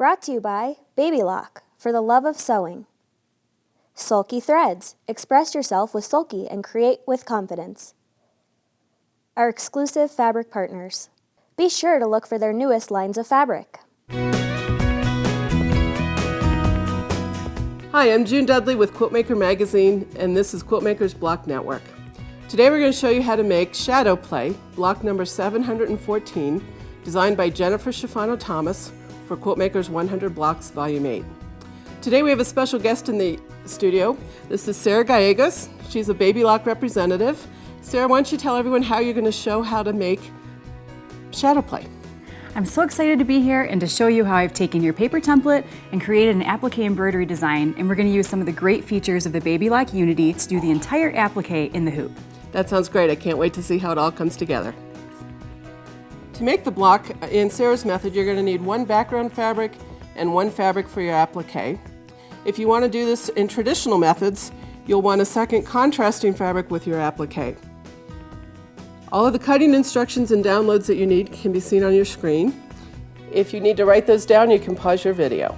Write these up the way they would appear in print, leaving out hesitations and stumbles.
Brought to you by Baby Lock, for the love of sewing. Sulky Threads. Express yourself with Sulky and create with confidence. Our exclusive fabric partners. Be sure to look for their newest lines of fabric. Hi, I'm June Dudley with Quiltmaker magazine, and this is Quiltmaker's Block Network. Today we're going to show you how to make shadow play, block number 714, designed by Jennifer Shifano Thomas for Quiltmaker's 100 Blocks Volume 8. Today we have a special guest in the studio. This is Sara Gallegos. She's a Baby Lock representative. Sara, why don't you tell everyone how you're going to show how to make shadow play? I'm so excited to be here and to show you how I've taken your paper template and created an applique embroidery design, and we're going to use some of the great features of the Baby Lock Unity to do the entire applique in the hoop. That sounds great. I can't wait to see how it all comes together. To make the block in Sara's method, you're going to need one background fabric and one fabric for your applique. If you want to do this in traditional methods, you'll want a second contrasting fabric with your applique. All of the cutting instructions and downloads that you need can be seen on your screen. If you need to write those down, you can pause your video.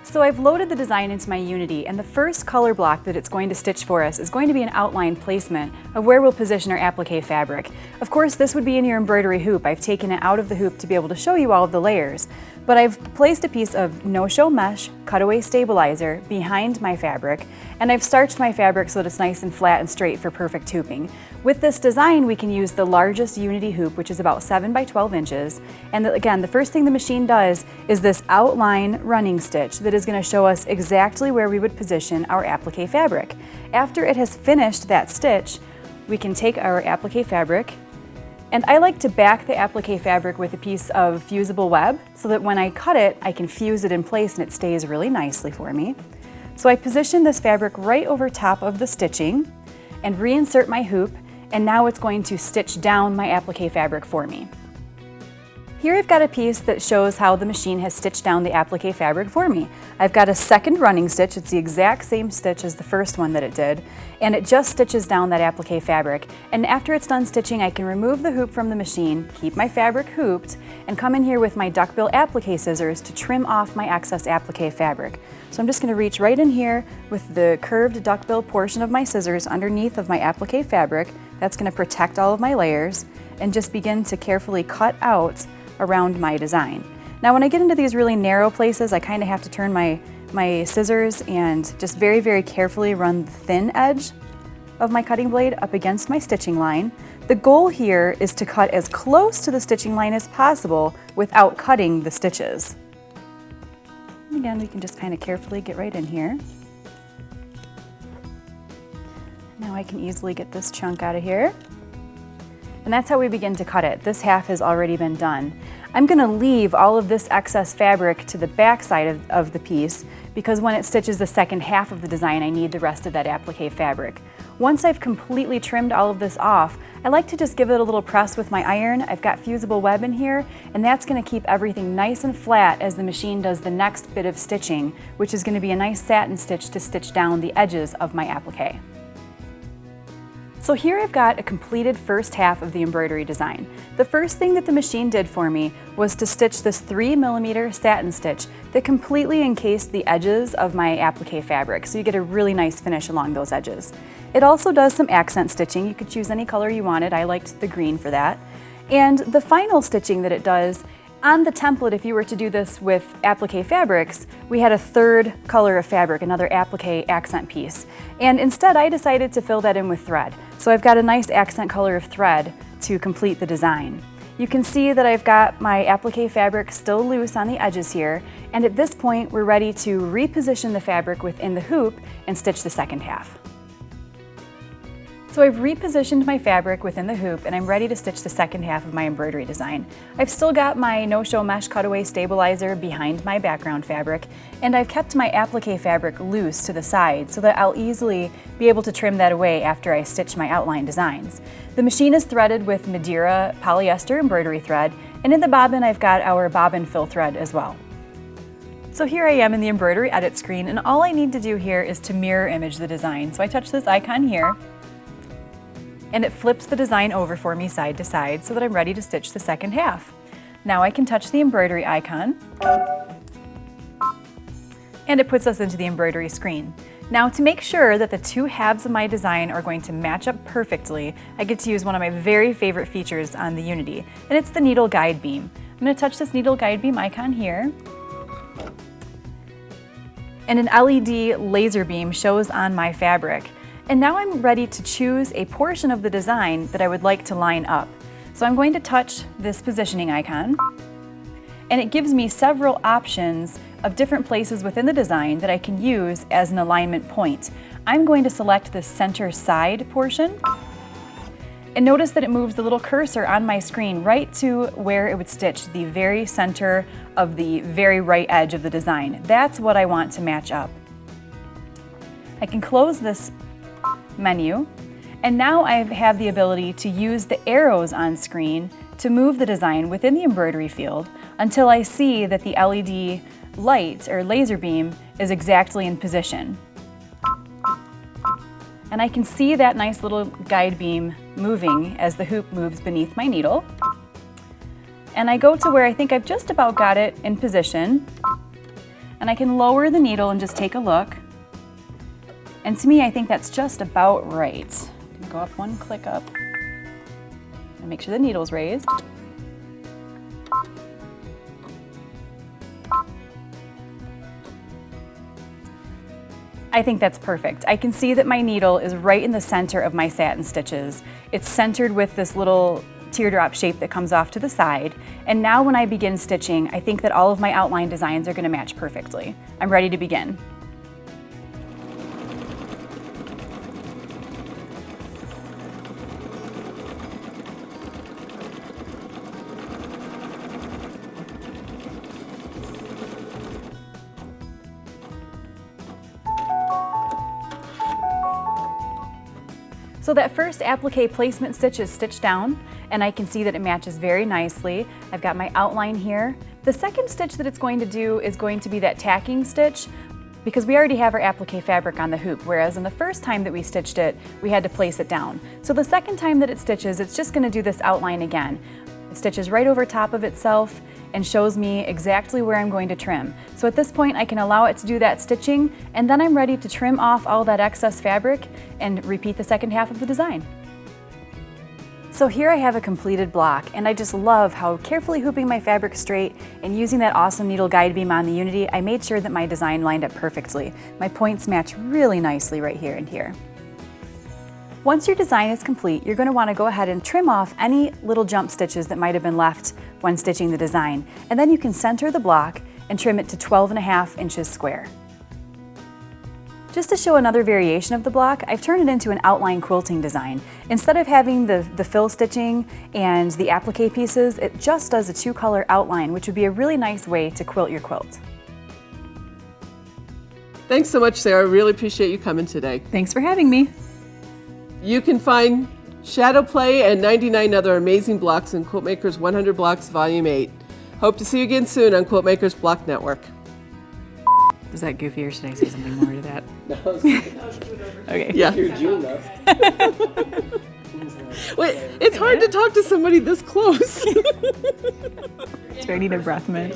So I've loaded the design into my Unity, and the first color block that it's going to stitch for us is going to be an outline placement of where we'll position our applique fabric. Of course, this would be in your embroidery hoop. I've taken it out of the hoop to be able to show you all of the layers. But I've placed a piece of no-show mesh cutaway stabilizer behind my fabric, and I've starched my fabric so that it's nice and flat and straight for perfect hooping. With this design, we can use the largest Unity hoop, which is about 7 by 12 inches. And again, the first thing the machine does is this outline running stitch that is going to show us exactly where we would position our applique fabric. After it has finished that stitch, we can take our applique fabric, and I like to back the applique fabric with a piece of fusible web so that when I cut it, I can fuse it in place and it stays really nicely for me. So I position this fabric right over top of the stitching and reinsert my hoop, and now it's going to stitch down my applique fabric for me. Here I've got a piece that shows how the machine has stitched down the applique fabric for me. I've got a second running stitch. It's the exact same stitch as the first one that it did, and it just stitches down that applique fabric. And after it's done stitching, I can remove the hoop from the machine, keep my fabric hooped, and come in here with my duckbill applique scissors to trim off my excess applique fabric. So I'm just going to reach right in here with the curved duckbill portion of my scissors underneath of my applique fabric. That's going to protect all of my layers, and just begin to carefully cut out around my design. Now when I get into these really narrow places, I kind of have to turn my scissors and just very, very carefully run the thin edge of my cutting blade up against my stitching line. The goal here is to cut as close to the stitching line as possible without cutting the stitches. And again, we can just kind of carefully get right in here. Now I can easily get this chunk out of here. And that's how we begin to cut it. This half has already been done. I'm going to leave all of this excess fabric to the back side of the piece, because when it stitches the second half of the design, I need the rest of that applique fabric. Once I've completely trimmed all of this off, I like to just give it a little press with my iron. I've got fusible web in here, and that's going to keep everything nice and flat as the machine does the next bit of stitching, which is going to be a nice satin stitch to stitch down the edges of my applique. So here I've got a completed first half of the embroidery design. The first thing that the machine did for me was to stitch this 3mm satin stitch that completely encased the edges of my applique fabric, so you get a really nice finish along those edges. It also does some accent stitching. You could choose any color you wanted. I liked the green for that. And the final stitching that it does, on the template, if you were to do this with applique fabrics, we had a third color of fabric, another applique accent piece. And instead I decided to fill that in with thread. So I've got a nice accent color of thread to complete the design. You can see that I've got my applique fabric still loose on the edges here, and at this point we're ready to reposition the fabric within the hoop and stitch the second half. So I've repositioned my fabric within the hoop, and I'm ready to stitch the second half of my embroidery design. I've still got my no-show mesh cutaway stabilizer behind my background fabric, and I've kept my applique fabric loose to the side so that I'll easily be able to trim that away after I stitch my outline designs. The machine is threaded with Madeira polyester embroidery thread, and in the bobbin I've got our bobbin fill thread as well. So here I am in the embroidery edit screen, and all I need to do here is to mirror image the design. So I touch this icon here, and it flips the design over for me side to side so that I'm ready to stitch the second half. Now I can touch the embroidery icon, and it puts us into the embroidery screen. Now, to make sure that the two halves of my design are going to match up perfectly, I get to use one of my very favorite features on the Unity, and it's the needle guide beam. I'm going to touch this needle guide beam icon here, and an LED laser beam shows on my fabric. And now I'm ready to choose a portion of the design that I would like to line up. So I'm going to touch this positioning icon, and it gives me several options of different places within the design that I can use as an alignment point. I'm going to select the center side portion, and notice that it moves the little cursor on my screen right to where it would stitch the very center of the very right edge of the design. That's what I want to match up. I can close this menu, and now I have the ability to use the arrows on screen to move the design within the embroidery field until I see that the LED light or laser beam is exactly in position. And I can see that nice little guide beam moving as the hoop moves beneath my needle. And I go to where I think I've just about got it in position, and I can lower the needle and just take a look. And to me, I think that's just about right. Go up one click up and make sure the needle's raised. I think that's perfect. I can see that my needle is right in the center of my satin stitches. It's centered with this little teardrop shape that comes off to the side. And now when I begin stitching, I think that all of my outline designs are going to match perfectly. I'm ready to begin. So that first applique placement stitch is stitched down, and I can see that it matches very nicely. I've got my outline here. The second stitch that it's going to do is going to be that tacking stitch, because we already have our applique fabric on the hoop, whereas in the first time that we stitched it, we had to place it down. So the second time that it stitches, it's just going to do this outline again. It stitches right over top of itself and shows me exactly where I'm going to trim. So at this point, I can allow it to do that stitching, and then I'm ready to trim off all that excess fabric and repeat the second half of the design. So here I have a completed block, and I just love how carefully hooping my fabric straight and using that awesome needle guide beam on the Unity, I made sure that my design lined up perfectly. My points match really nicely right here and here. Once your design is complete, you're going to want to go ahead and trim off any little jump stitches that might have been left when stitching the design. And then you can center the block and trim it to 12.5 inches square. Just to show another variation of the block, I've turned it into an outline quilting design. Instead of having the fill stitching and the applique pieces, it just does a two-color outline, which would be a really nice way to quilt your quilt. Thanks so much, Sarah. I really appreciate you coming today. Thanks for having me. You can find Shadow Play and 99 other amazing blocks in Quiltmaker's 100 Blocks Volume 8. Hope to see you again soon on Quiltmaker's Block Network. Is that goofy, or should I say something more to that? No, I was good. Okay. Yeah. You're June though. Wait, it's hard to talk to somebody this close. So I need a breath mint.